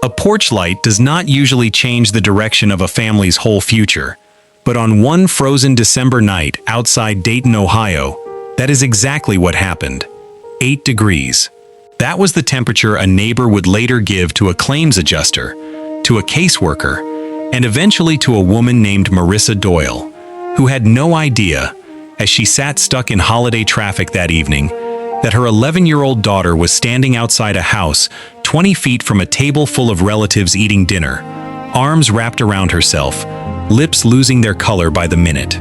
A porch light does not usually change the direction of a family's whole future, but on one frozen December night outside Dayton, Ohio, that is exactly what happened. 8 degrees. That was the temperature a neighbor would later give to a claims adjuster, to a caseworker, and eventually to a woman named Marissa Doyle, who had no idea, as she sat stuck in holiday traffic that evening, that her 11-year-old daughter was standing outside a house 20 feet from a table full of relatives eating dinner, arms wrapped around herself, lips losing their color by the minute.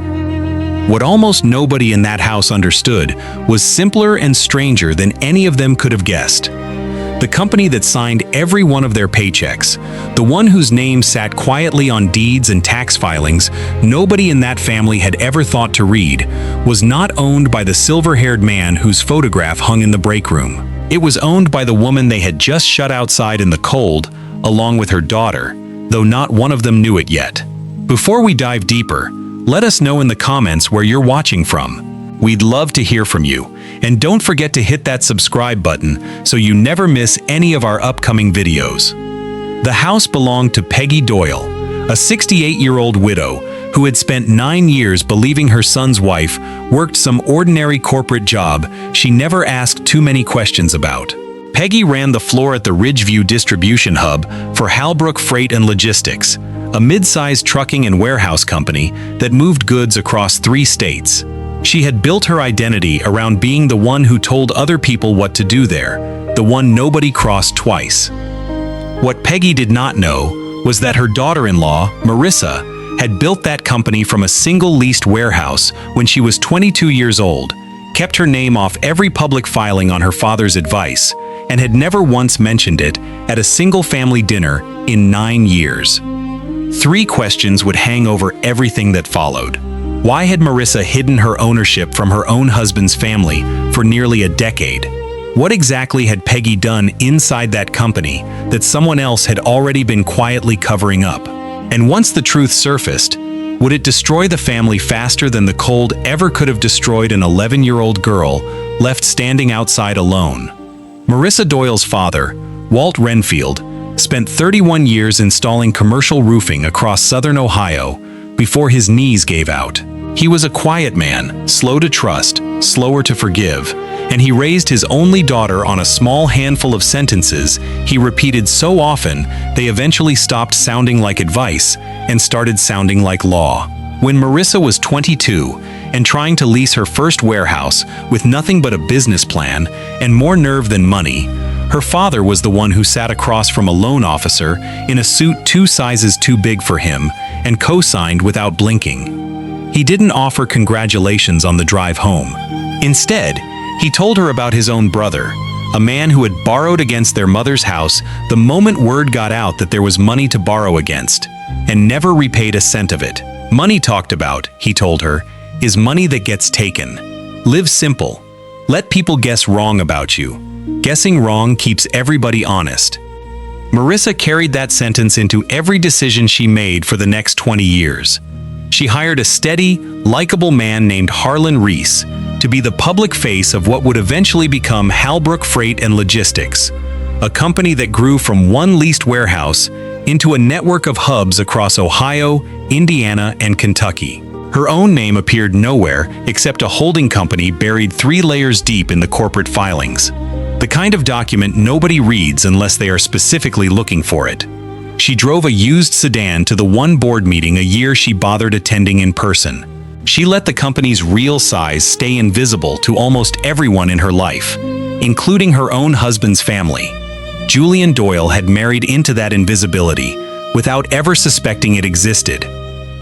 What almost nobody in that house understood was simpler and stranger than any of them could have guessed. The company that signed every one of their paychecks, the one whose name sat quietly on deeds and tax filings nobody in that family had ever thought to read, was not owned by the silver-haired man whose photograph hung in the break room. It was owned by the woman they had just shut outside in the cold, along with her daughter, though not one of them knew it yet. Before we dive deeper, let us know in the comments where you're watching from. We'd love to hear from you. And don't forget to hit that subscribe button so you never miss any of our upcoming videos. The house belonged to Peggy Doyle, a 68-year-old widow who had spent 9 years believing her son's wife worked some ordinary corporate job she never asked too many questions about. Peggy ran the floor at the Ridgeview distribution hub for Halbrook Freight and Logistics, a mid-sized trucking and warehouse company that moved goods across 3 states. She had built her identity around being the one who told other people what to do there, the one nobody crossed twice. What Peggy did not know was that her daughter-in-law, Marissa, had built that company from a single leased warehouse when she was 22 years old, kept her name off every public filing on her father's advice, and had never once mentioned it at a single family dinner in 9 years. 3 questions would hang over everything that followed. Why had Marissa hidden her ownership from her own husband's family for nearly a decade? What exactly had Peggy done inside that company that someone else had already been quietly covering up? And once the truth surfaced, would it destroy the family faster than the cold ever could have destroyed an 11-year-old girl left standing outside alone? Marissa Doyle's father, Walt Renfield, spent 31 years installing commercial roofing across southern Ohio before his knees gave out. He was a quiet man, slow to trust, slower to forgive, and he raised his only daughter on a small handful of sentences he repeated so often they eventually stopped sounding like advice and started sounding like law. When Marissa was 22 and trying to lease her first warehouse with nothing but a business plan and more nerve than money, her father was the one who sat across from a loan officer in a suit 2 sizes too big for him and co-signed without blinking. He didn't offer congratulations on the drive home. Instead, he told her about his own brother, a man who had borrowed against their mother's house the moment word got out that there was money to borrow against, and never repaid a cent of it. Money talked about, he told her, is money that gets taken. Live simple. Let people guess wrong about you. Guessing wrong keeps everybody honest. Marissa carried that sentence into every decision she made for the next 20 years. She hired a steady, likable man named Harlan Reese to be the public face of what would eventually become Halbrook Freight and Logistics, a company that grew from one leased warehouse into a network of hubs across Ohio, Indiana, and Kentucky. Her own name appeared nowhere except a holding company buried 3 layers deep in the corporate filings, the kind of document nobody reads unless they are specifically looking for it. She drove a used sedan to the one board meeting a year she bothered attending in person. She let the company's real size stay invisible to almost everyone in her life, including her own husband's family. Julian Doyle had married into that invisibility without ever suspecting it existed.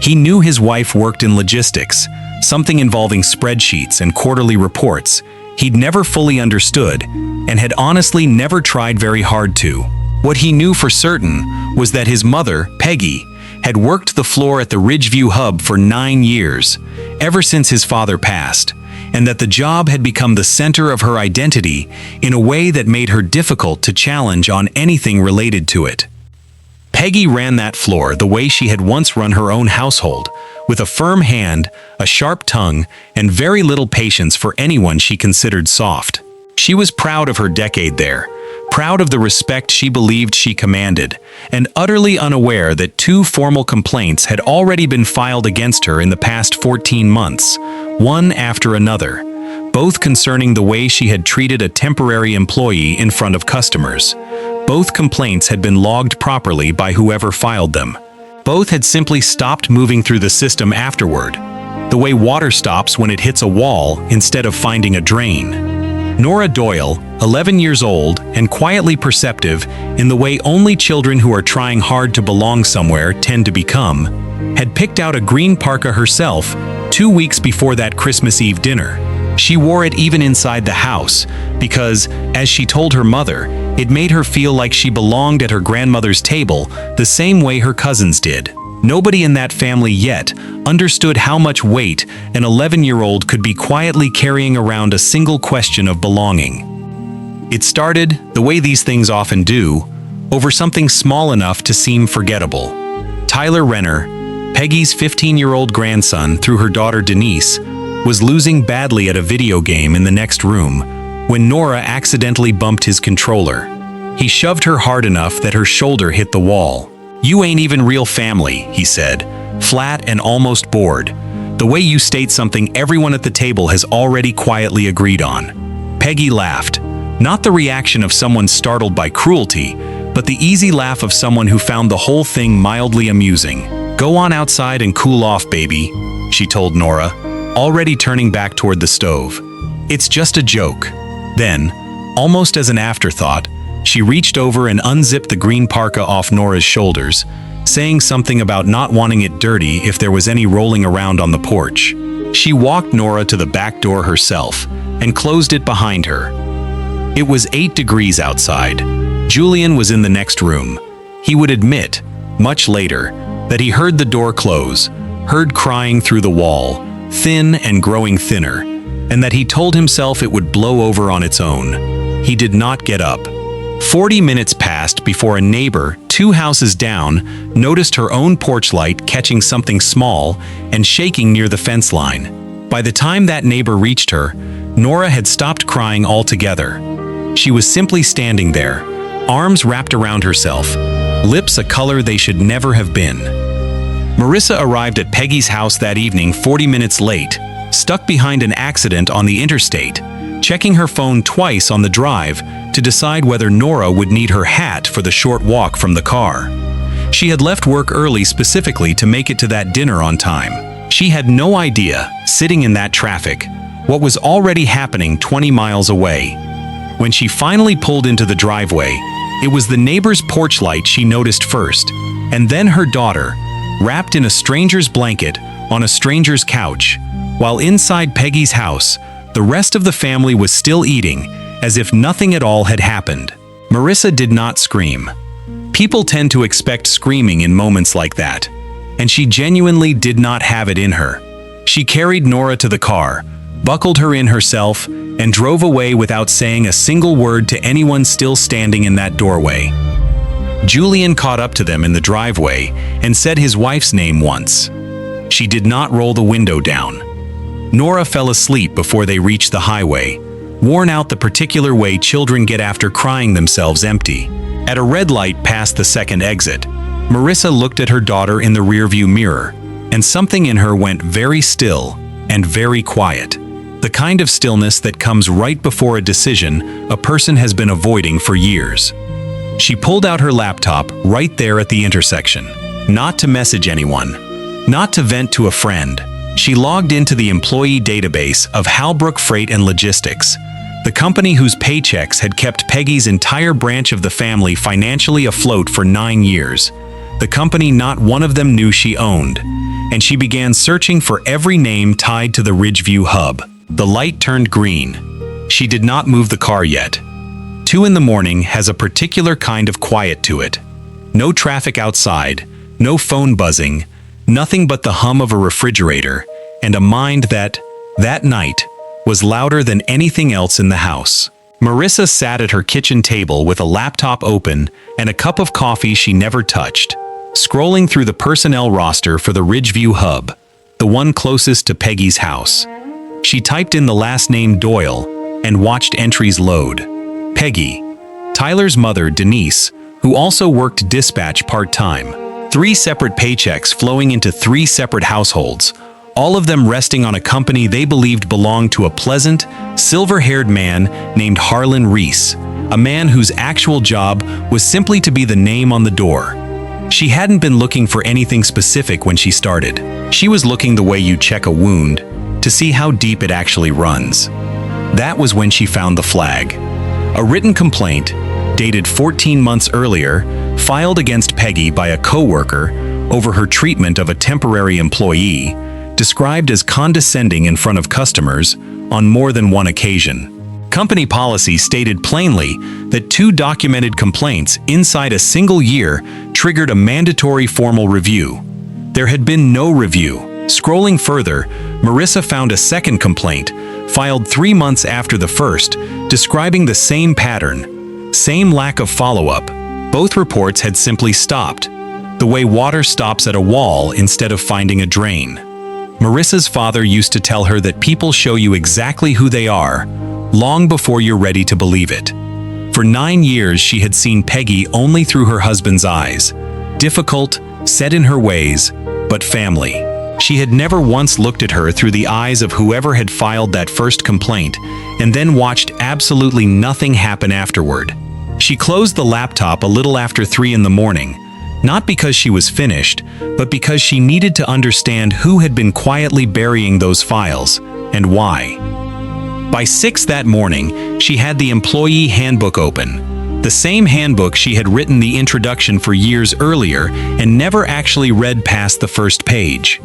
He knew his wife worked in logistics, something involving spreadsheets and quarterly reports he'd never fully understood and had honestly never tried very hard to. What he knew for certain was that his mother, Peggy, had worked the floor at the Ridgeview hub for 9 years, ever since his father passed, and that the job had become the center of her identity in a way that made her difficult to challenge on anything related to it. Peggy ran that floor the way she had once run her own household, with a firm hand, a sharp tongue, and very little patience for anyone she considered soft. She was proud of her decade there, proud of the respect she believed she commanded, and utterly unaware that 2 formal complaints had already been filed against her in the past 14 months, one after another, both concerning the way she had treated a temporary employee in front of customers. Both complaints had been logged properly by whoever filed them. Both had simply stopped moving through the system afterward, the way water stops when it hits a wall instead of finding a drain. Nora Doyle, 11 years old and quietly perceptive in the way only children who are trying hard to belong somewhere tend to become, had picked out a green parka herself 2 weeks before that Christmas Eve dinner. She wore it even inside the house because, as she told her mother, it made her feel like she belonged at her grandmother's table the same way her cousins did. Nobody in that family yet understood how much weight an 11-year-old could be quietly carrying around a single question of belonging. It started, the way these things often do, over something small enough to seem forgettable. Tyler Renner, Peggy's 15-year-old grandson through her daughter Denise, was losing badly at a video game in the next room when Nora accidentally bumped his controller. He shoved her hard enough that her shoulder hit the wall. "You ain't even real family," he said, flat and almost bored. "The way you state something everyone at the table has already quietly agreed on." Peggy laughed, not the reaction of someone startled by cruelty, but the easy laugh of someone who found the whole thing mildly amusing. "Go on outside and cool off, baby," she told Nora, already turning back toward the stove. "It's just a joke." Then, almost as an afterthought, she reached over and unzipped the green parka off Nora's shoulders, saying something about not wanting it dirty if there was any rolling around on the porch. She walked Nora to the back door herself and closed it behind her. It was 8 degrees outside. Julian was in the next room. He would admit, much later, that he heard the door close, heard crying through the wall, thin and growing thinner, and that he told himself it would blow over on its own. He did not get up. 40 minutes passed before a neighbor, 2 houses down, noticed her own porch light catching something small and shaking near the fence line. By the time that neighbor reached her, Nora had stopped crying altogether. She was simply standing there, arms wrapped around herself, lips a color they should never have been. Marissa arrived at Peggy's house that evening 40 minutes late, stuck behind an accident on the interstate, checking her phone twice on the drive to decide whether Nora would need her hat for the short walk from the car. She had left work early specifically to make it to that dinner on time. She had no idea, sitting in that traffic, what was already happening 20 miles away. When she finally pulled into the driveway, it was the neighbor's porch light she noticed first, and then her daughter, wrapped in a stranger's blanket on a stranger's couch, while inside Peggy's house, the rest of the family was still eating, as if nothing at all had happened. Marissa did not scream. People tend to expect screaming in moments like that, and she genuinely did not have it in her. She carried Nora to the car, buckled her in herself, and drove away without saying a single word to anyone still standing in that doorway. Julian caught up to them in the driveway and said his wife's name once. She did not roll the window down. Nora fell asleep before they reached the highway, worn out the particular way children get after crying themselves empty. At a red light past the second exit, Marissa looked at her daughter in the rearview mirror, and something in her went very still and very quiet. The kind of stillness that comes right before a decision a person has been avoiding for years. She pulled out her laptop right there at the intersection, not to message anyone, not to vent to a friend. She logged into the employee database of Halbrook Freight and Logistics, the company whose paychecks had kept Peggy's entire branch of the family financially afloat for 9 years. The company not one of them knew she owned, and she began searching for every name tied to the Ridgeview hub. The light turned green. She did not move the car yet. 2 in the morning has a particular kind of quiet to it. No traffic outside, no phone buzzing, nothing but the hum of a refrigerator, and a mind that night, was louder than anything else in the house. Marissa sat at her kitchen table with a laptop open and a cup of coffee she never touched, scrolling through the personnel roster for the Ridgeview hub, the one closest to Peggy's house. She typed in the last name Doyle and watched entries load. Peggy, Tyler's mother, Denise, who also worked dispatch part-time. 3 separate paychecks flowing into 3 separate households, all of them resting on a company they believed belonged to a pleasant, silver-haired man named Harlan Reese, a man whose actual job was simply to be the name on the door. She hadn't been looking for anything specific when she started. She was looking the way you check a wound, to see how deep it actually runs. That was when she found the flag. A written complaint, dated 14 months earlier, filed against Peggy by a co-worker over her treatment of a temporary employee, described as condescending in front of customers on more than one occasion. Company policy stated plainly that 2 documented complaints inside a single year triggered a mandatory formal review. There had been no review. Scrolling further, Marissa found a second complaint, filed 3 months after the first, describing the same pattern, same lack of follow-up. Both reports had simply stopped, the way water stops at a wall instead of finding a drain. Marissa's father used to tell her that people show you exactly who they are, long before you're ready to believe it. For 9 years, she had seen Peggy only through her husband's eyes, difficult, set in her ways, but family. She had never once looked at her through the eyes of whoever had filed that first complaint, and then watched absolutely nothing happen afterward. She closed the laptop a little after 3 in the morning, not because she was finished, but because she needed to understand who had been quietly burying those files, and why. By 6 that morning, she had the employee handbook open, the same handbook she had written the introduction for years earlier and never actually read past the first page.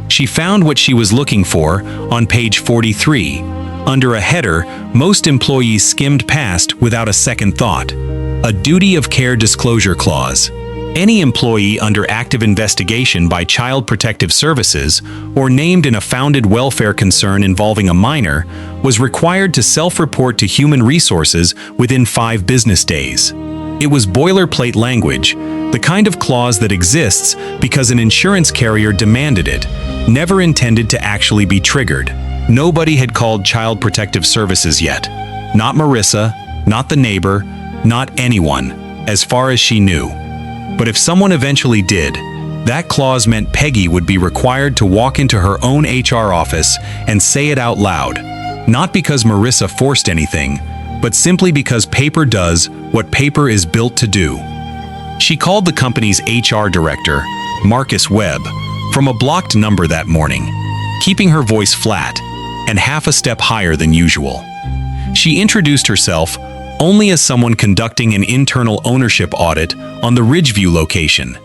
She found what she was looking for on page 43, under a header most employees skimmed past without a second thought, a duty of care disclosure clause. Any employee under active investigation by Child Protective Services or named in a founded welfare concern involving a minor was required to self-report to Human Resources within 5 business days. It was boilerplate language, the kind of clause that exists because an insurance carrier demanded it, never intended to actually be triggered. Nobody had called Child Protective Services yet. Not Marissa, not the neighbor, not anyone, as far as she knew. But if someone eventually did, that clause meant Peggy would be required to walk into her own HR office and say it out loud, not because Marissa forced anything, but simply because paper does what paper is built to do. She called the company's HR director, Marcus Webb, from a blocked number that morning, keeping her voice flat and half a step higher than usual. She introduced herself only as someone conducting an internal ownership audit on the Ridgeview location,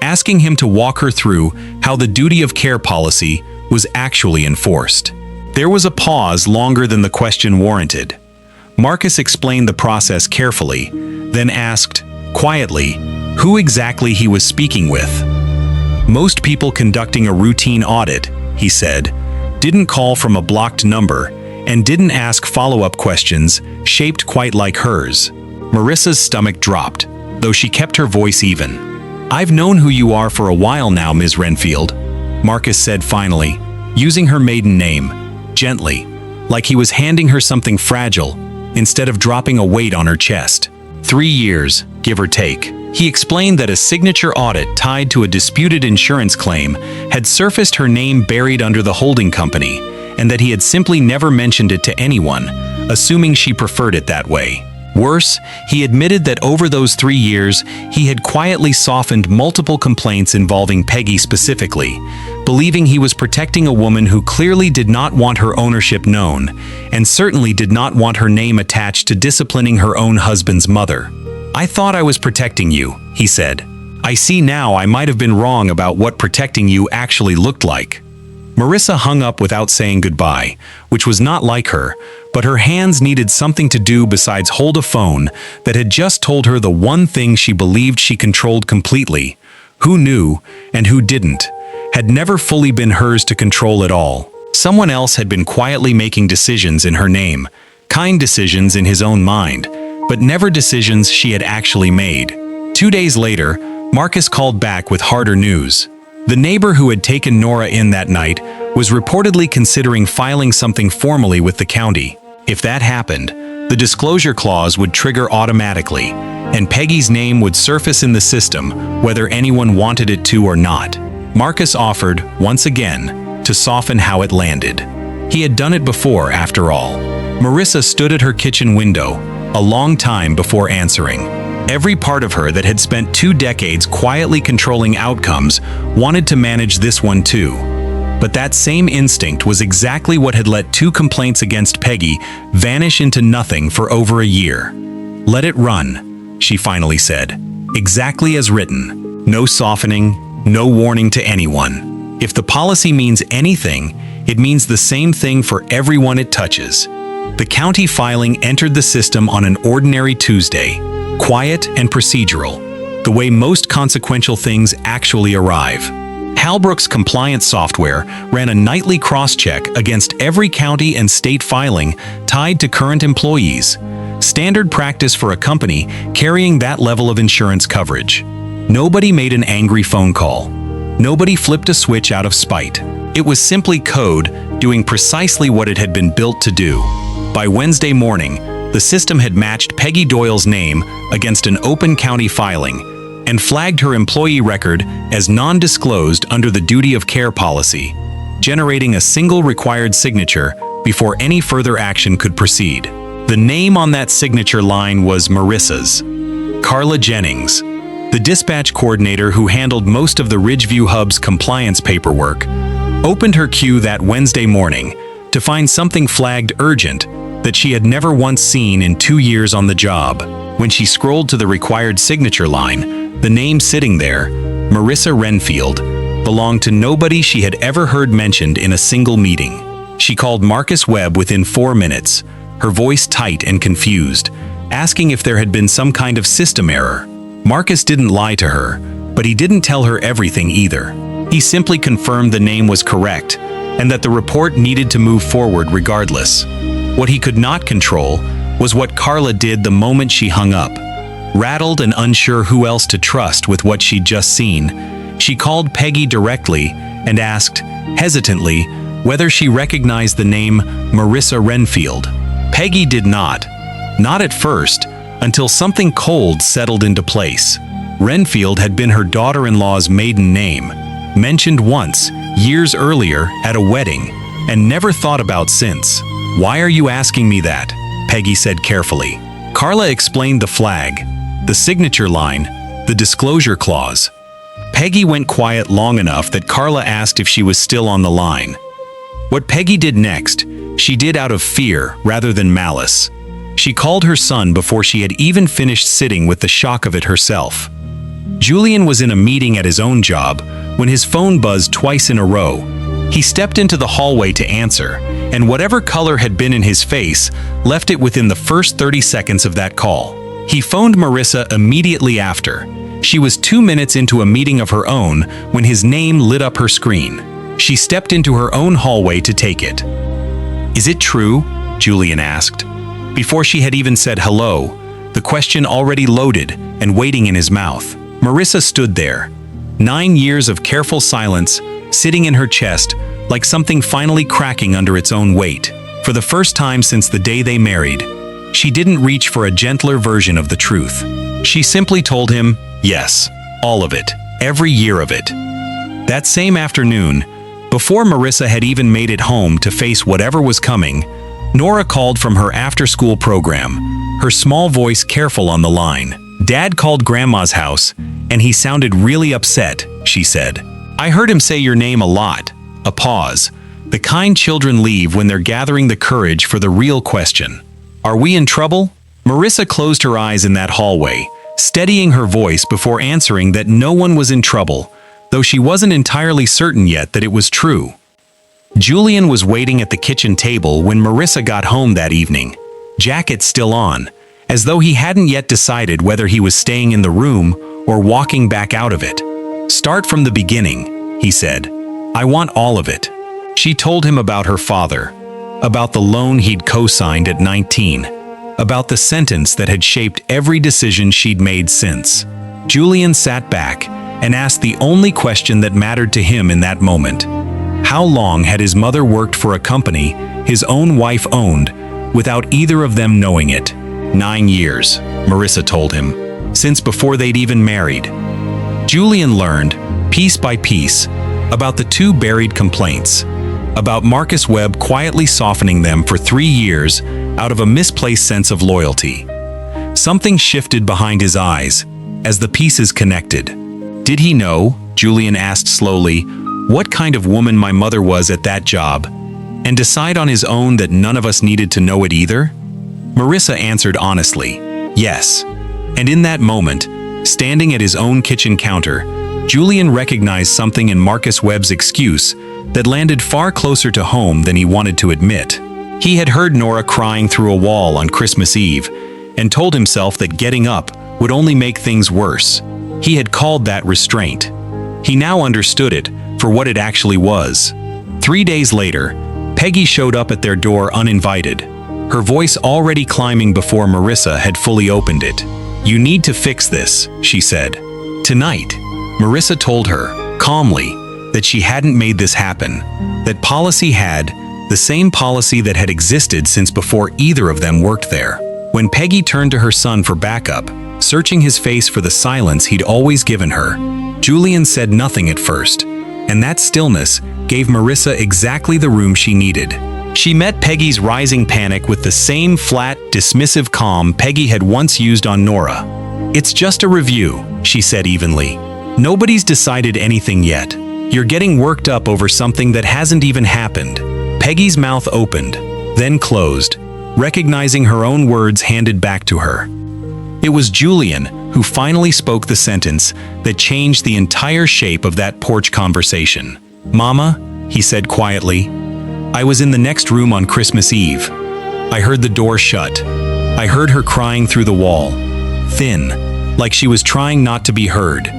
asking him to walk her through how the duty of care policy was actually enforced. There was a pause longer than the question warranted. Marcus explained the process carefully, then asked, quietly, who exactly he was speaking with. Most people conducting a routine audit, he said, didn't call from a blocked number and didn't ask follow-up questions shaped quite like hers. Marissa's stomach dropped, though she kept her voice even. I've known who you are for a while now, Ms. Renfield, Marcus said finally, using her maiden name, gently, like he was handing her something fragile, instead of dropping a weight on her chest. 3 years, give or take. He explained that a signature audit tied to a disputed insurance claim had surfaced her name buried under the holding company, and that he had simply never mentioned it to anyone, assuming she preferred it that way. Worse, he admitted that over those 3 years, he had quietly softened multiple complaints involving Peggy specifically, believing he was protecting a woman who clearly did not want her ownership known, and certainly did not want her name attached to disciplining her own husband's mother. I thought I was protecting you, he said. I see now I might have been wrong about what protecting you actually looked like. Marissa hung up without saying goodbye, which was not like her, but her hands needed something to do besides hold a phone that had just told her the one thing she believed she controlled completely. Who knew and who didn't had never fully been hers to control at all. Someone else had been quietly making decisions in her name, kind decisions in his own mind, but never decisions she had actually made. 2 days later, Marcus called back with harder news. The neighbor who had taken Nora in that night was reportedly considering filing something formally with the county. If that happened, The disclosure clause would trigger automatically, and Peggy's name would surface in the system whether anyone wanted it to or not. Marcus offered, once again, to soften how it landed. He had done it before, after all. Marissa stood at her kitchen window, a long time before answering. Every part of her that had spent 2 decades quietly controlling outcomes wanted to manage this one too. But that same instinct was exactly what had let 2 complaints against Peggy vanish into nothing for over a year. "Let it run," she finally said. "Exactly as written. No softening, no warning to anyone. If the policy means anything, it means the same thing for everyone it touches." The county filing entered the system on an ordinary Tuesday, quiet and procedural, the way most consequential things actually arrive. Halbrook's compliance software ran a nightly cross-check against every county and state filing tied to current employees, standard practice for a company carrying that level of insurance coverage. Nobody made an angry phone call. Nobody flipped a switch out of spite. It was simply code doing precisely what it had been built to do. By Wednesday morning, the system had matched Peggy Doyle's name against an open county filing and flagged her employee record as non-disclosed under the duty of care policy, generating a single required signature before any further action could proceed. The name on that signature line was Marissa's. Carla Jennings, the dispatch coordinator who handled most of the Ridgeview Hub's compliance paperwork, opened her queue that Wednesday morning to find something flagged urgent that she had never once seen in 2 years on the job. When she scrolled to the required signature line, the name sitting there, Marissa Renfield, belonged to nobody she had ever heard mentioned in a single meeting. She called Marcus Webb within 4 minutes, her voice tight and confused, asking if there had been some kind of system error. Marcus didn't lie to her, but he didn't tell her everything either. He simply confirmed the name was correct and that the report needed to move forward regardless. What he could not control was what Carla did the moment she hung up. Rattled and unsure who else to trust with what she'd just seen, she called Peggy directly and asked, hesitantly, whether she recognized the name Marissa Renfield. Peggy did not at first, until something cold settled into place. Renfield had been her daughter-in-law's maiden name, mentioned once, years earlier, at a wedding, and never thought about since. "Why are you asking me that?" Peggy said carefully. Carla explained the flag, the signature line, the disclosure clause. Peggy went quiet long enough that Carla asked if she was still on the line. What Peggy did next, she did out of fear rather than malice. She called her son before she had even finished sitting with the shock of it herself. Julian was in a meeting at his own job when his phone buzzed twice in a row. He stepped into the hallway to answer, and whatever color had been in his face left it within the first 30 seconds of that call. He phoned Marissa immediately after. She was 2 minutes into a meeting of her own when his name lit up her screen. She stepped into her own hallway to take it. "Is it true?" Julian asked. Before she had even said hello, the question already loaded and waiting in his mouth. Marissa stood there, 9 years of careful silence sitting in her chest like something finally cracking under its own weight. For the first time since the day they married, she didn't reach for a gentler version of the truth. She simply told him, yes, all of it, every year of it. That same afternoon, before Marissa had even made it home to face whatever was coming, Nora called from her after-school program, her small voice careful on the line. "Dad called Grandma's house, and he sounded really upset," she said. "I heard him say your name a lot." A pause. The kind children leave when they're gathering the courage for the real question. "Are we in trouble?" Marissa closed her eyes in that hallway, steadying her voice before answering that no one was in trouble, though she wasn't entirely certain yet that it was true. Julian was waiting at the kitchen table when Marissa got home that evening, jacket still on, as though he hadn't yet decided whether he was staying in the room or walking back out of it. "Start from the beginning," he said. "I want all of it." She told him about her father, about the loan he'd co-signed at 19, about the sentence that had shaped every decision she'd made since. Julian sat back and asked the only question that mattered to him in that moment. How long had his mother worked for a company his own wife owned, without either of them knowing it. 9 years, Marissa told him, since before they'd even married. Julian learned, piece by piece, about the two buried complaints, about Marcus Webb quietly softening them for 3 years out of a misplaced sense of loyalty. Something shifted behind his eyes as the pieces connected. Did he know, Julian asked slowly, what kind of woman my mother was at that job, and decide on his own that none of us needed to know it either? Marissa answered honestly, yes. And in that moment, standing at his own kitchen counter, Julian recognized something in Marcus Webb's excuse that landed far closer to home than he wanted to admit. He had heard Nora crying through a wall on Christmas Eve and told himself that getting up would only make things worse. He had called that restraint. He now understood it for what it actually was. 3 days later, Peggy showed up at their door uninvited, her voice already climbing before Marissa had fully opened it. "You need to fix this," she said. "Tonight." Marissa told her, calmly, that she hadn't made this happen, that policy had, the same policy that had existed since before either of them worked there. When Peggy turned to her son for backup, searching his face for the silence he'd always given her, Julian said nothing at first, and that stillness gave Marissa exactly the room she needed. She met Peggy's rising panic with the same flat, dismissive calm Peggy had once used on Nora. "It's just a review," she said evenly. "Nobody's decided anything yet. You're getting worked up over something that hasn't even happened." Peggy's mouth opened, then closed, recognizing her own words handed back to her. It was Julian who finally spoke the sentence that changed the entire shape of that porch conversation. "Mama," he said quietly, "I was in the next room on Christmas Eve. I heard the door shut. I heard her crying through the wall, thin, like she was trying not to be heard.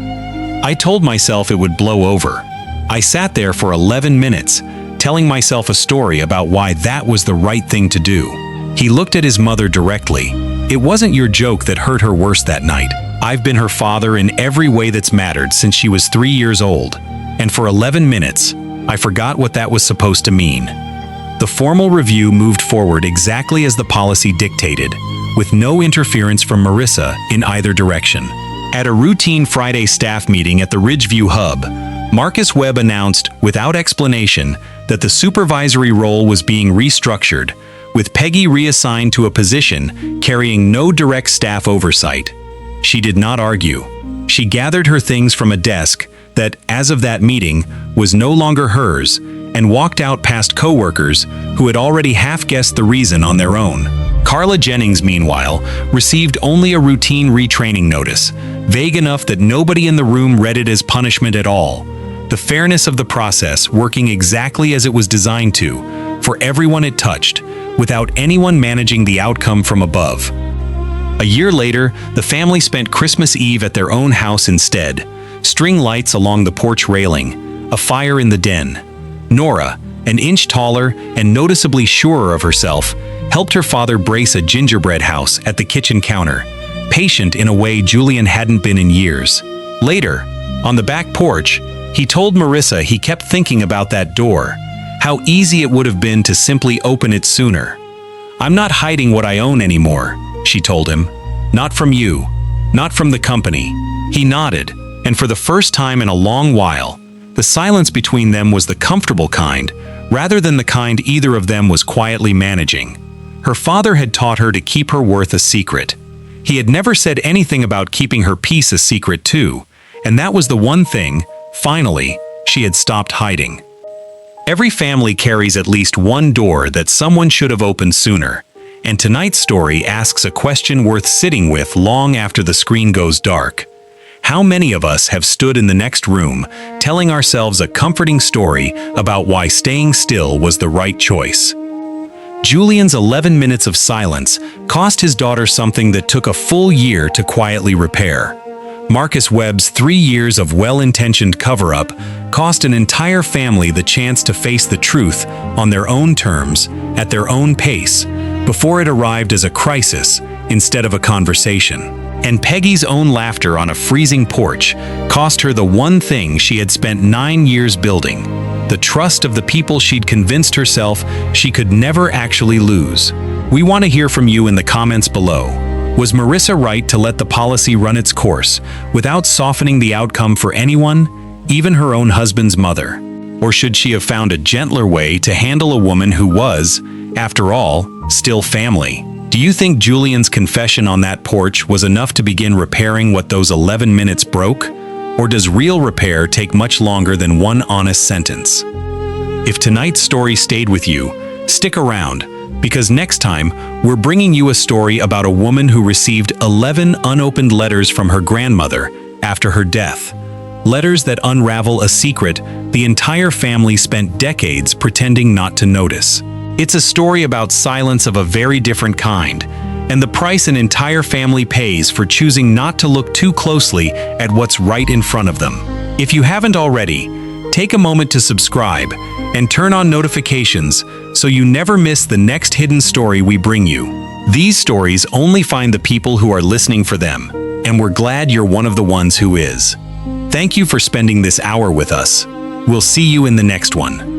I told myself it would blow over. I sat there for 11 minutes, telling myself a story about why that was the right thing to do." He looked at his mother directly. "It wasn't your joke that hurt her worse that night. I've been her father in every way that's mattered since she was 3 years old. And for 11 minutes, I forgot what that was supposed to mean." The formal review moved forward exactly as the policy dictated, with no interference from Marissa in either direction. At a routine Friday staff meeting at the Ridgeview Hub, Marcus Webb announced, without explanation, that the supervisory role was being restructured, with Peggy reassigned to a position carrying no direct staff oversight. She did not argue. She gathered her things from a desk that, as of that meeting, was no longer hers, and walked out past co-workers who had already half-guessed the reason on their own. Carla Jennings, meanwhile, received only a routine retraining notice, vague enough that nobody in the room read it as punishment at all. The fairness of the process working exactly as it was designed to, for everyone it touched, without anyone managing the outcome from above. A year later, the family spent Christmas Eve at their own house instead. String lights along the porch railing, a fire in the den. Nora, an inch taller and noticeably surer of herself, helped her father brace a gingerbread house at the kitchen counter, patient in a way Julian hadn't been in years. Later, on the back porch, he told Marissa he kept thinking about that door, how easy it would have been to simply open it sooner. "I'm not hiding what I own anymore," she told him. "Not from you, not from the company." He nodded, and for the first time in a long while, the silence between them was the comfortable kind, rather than the kind either of them was quietly managing. Her father had taught her to keep her worth a secret. He had never said anything about keeping her peace a secret too, and that was the one thing, finally, she had stopped hiding. Every family carries at least one door that someone should have opened sooner, and tonight's story asks a question worth sitting with long after the screen goes dark. How many of us have stood in the next room, telling ourselves a comforting story about why staying still was the right choice? Julian's 11 minutes of silence cost his daughter something that took a full year to quietly repair. Marcus Webb's 3 years of well-intentioned cover-up cost an entire family the chance to face the truth on their own terms, at their own pace, before it arrived as a crisis instead of a conversation. And Peggy's own laughter on a freezing porch cost her the one thing she had spent 9 years building, the trust of the people she'd convinced herself she could never actually lose. We want to hear from you in the comments below. Was Marissa right to let the policy run its course without softening the outcome for anyone, even her own husband's mother? Or should she have found a gentler way to handle a woman who was, after all, still family? Do you think Julian's confession on that porch was enough to begin repairing what those 11 minutes broke? Or does real repair take much longer than one honest sentence? If tonight's story stayed with you, stick around, because next time, we're bringing you a story about a woman who received 11 unopened letters from her grandmother after her death. Letters that unravel a secret the entire family spent decades pretending not to notice. It's a story about silence of a very different kind, and the price an entire family pays for choosing not to look too closely at what's right in front of them. If you haven't already, take a moment to subscribe and turn on notifications so you never miss the next hidden story we bring you. These stories only find the people who are listening for them, and we're glad you're one of the ones who is. Thank you for spending this hour with us. We'll see you in the next one.